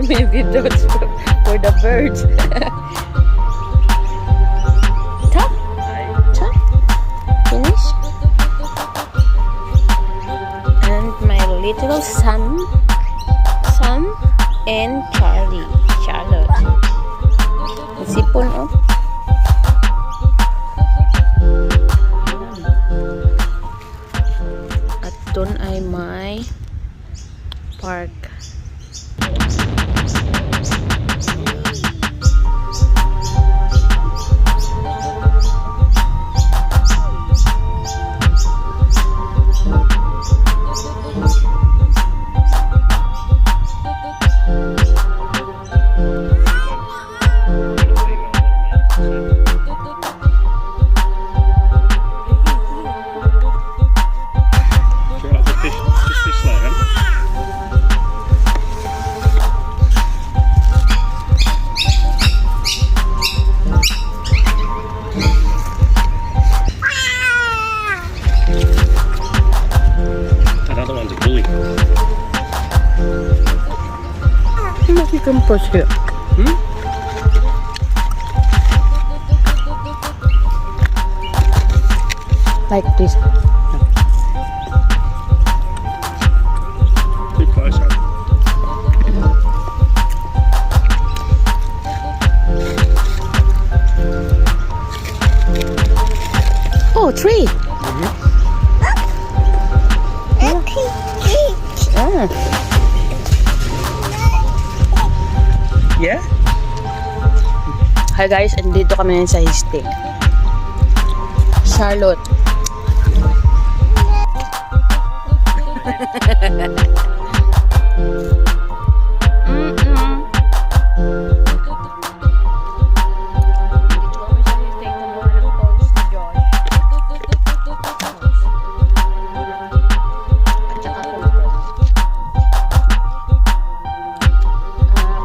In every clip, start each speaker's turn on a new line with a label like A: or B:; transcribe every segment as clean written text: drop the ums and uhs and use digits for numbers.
A: me you give those for the birds. Ta? Ta? Finish? And my little son and Charlotte. Sipon, oh. At doon ay may park. Can push it. Like this.
B: Too close,
A: Oh, tree.
B: Yeah?
A: Hi guys, andito kami sa Hastings. Charlotte.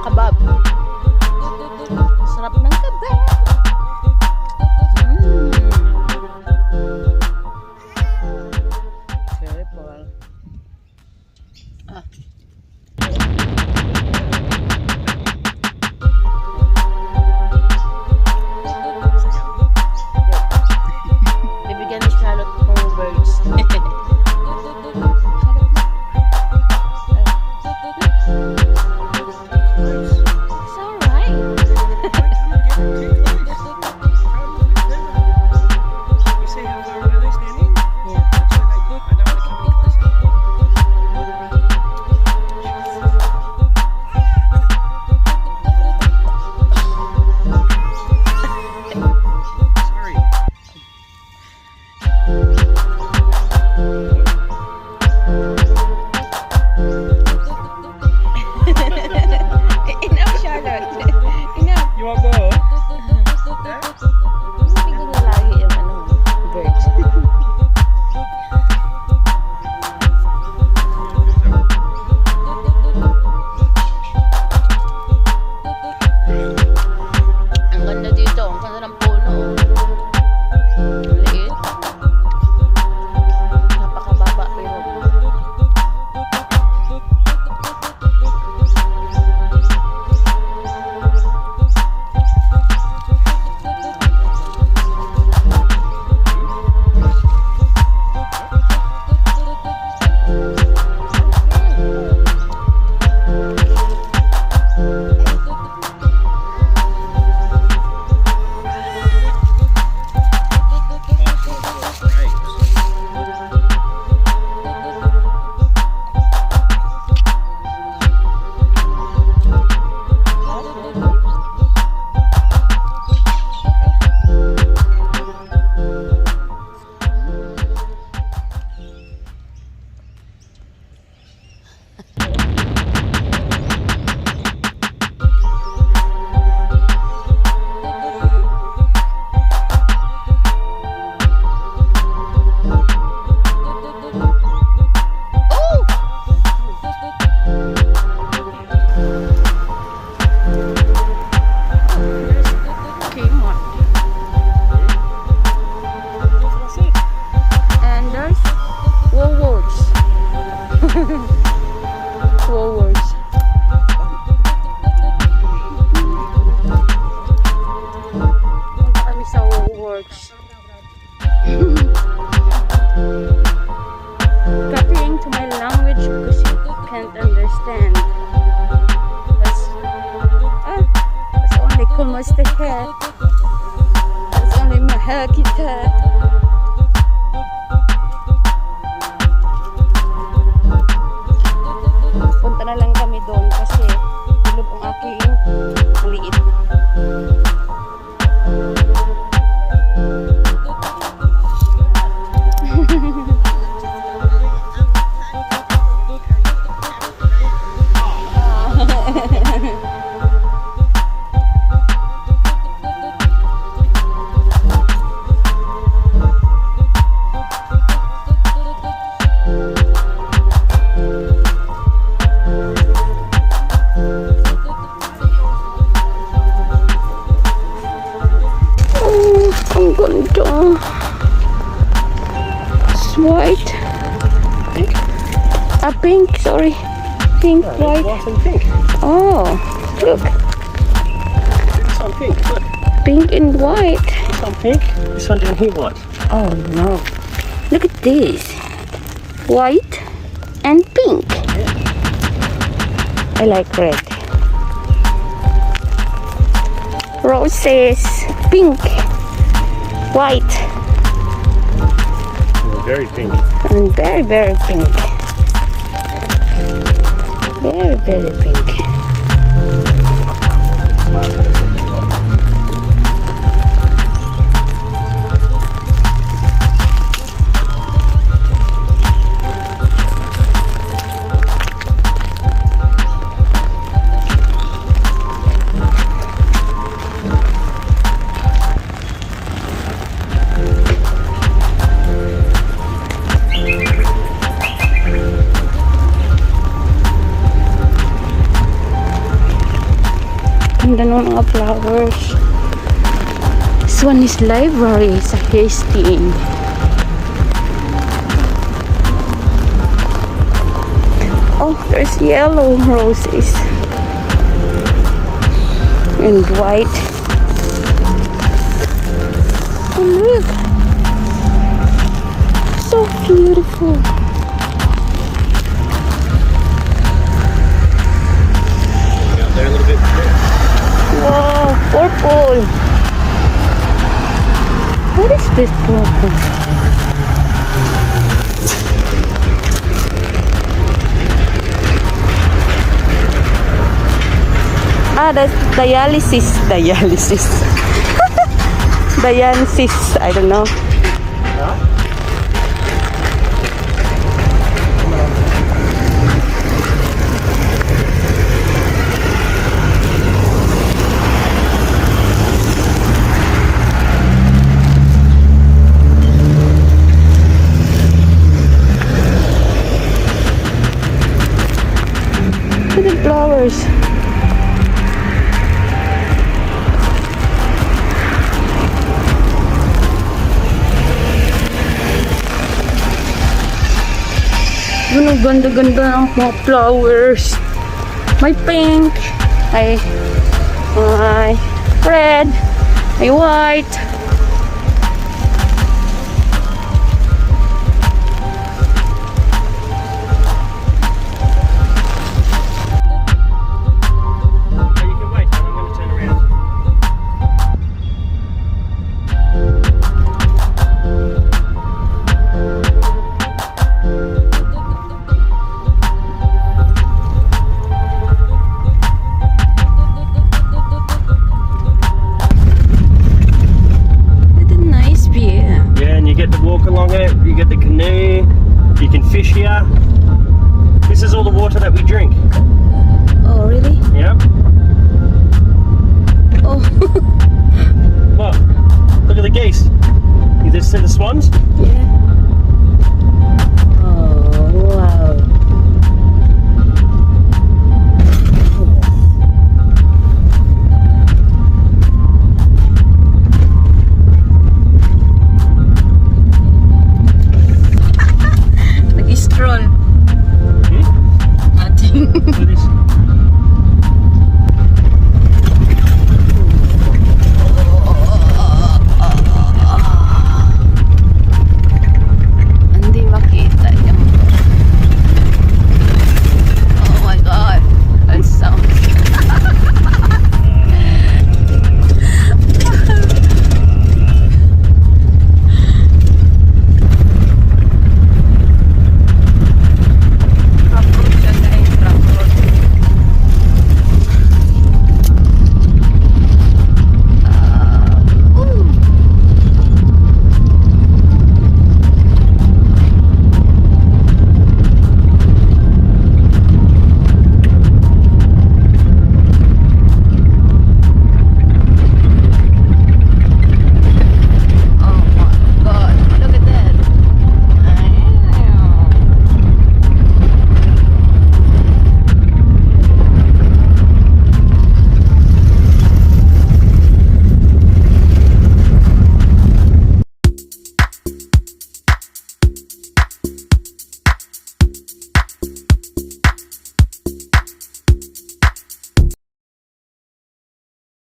A: Kabab. Sarap ng kabab. Very cool. kumusta ka? Sana mahal kita. Punta na lang kami doon kasi tulog ang aking maliit. Ang ganda. It's white.
B: Pink?
A: Pink, sorry. Pink,
B: No,
A: white.
B: white and pink.
A: Oh, look.
B: This one pink, look.
A: Pink and white.
B: This one pink, this one down here white.
A: Oh no. Look at this. White and pink. I like red. Roses. Pink. White.
B: Very pink.
A: And very, very pink. Very, very pink. Ganda ng mga flowers. This one is library sa Hastings. Oh, there's yellow roses and white. Oh, look, so beautiful.
B: They're a little bit pink.
A: Wow, purple. What is this purple? That's dialysis. Dialysis. Dialysis. I don't know.
B: Huh?
A: Look at the flowers. Yun, ang ganda-ganda ng mga flowers. May pink, may red, may white.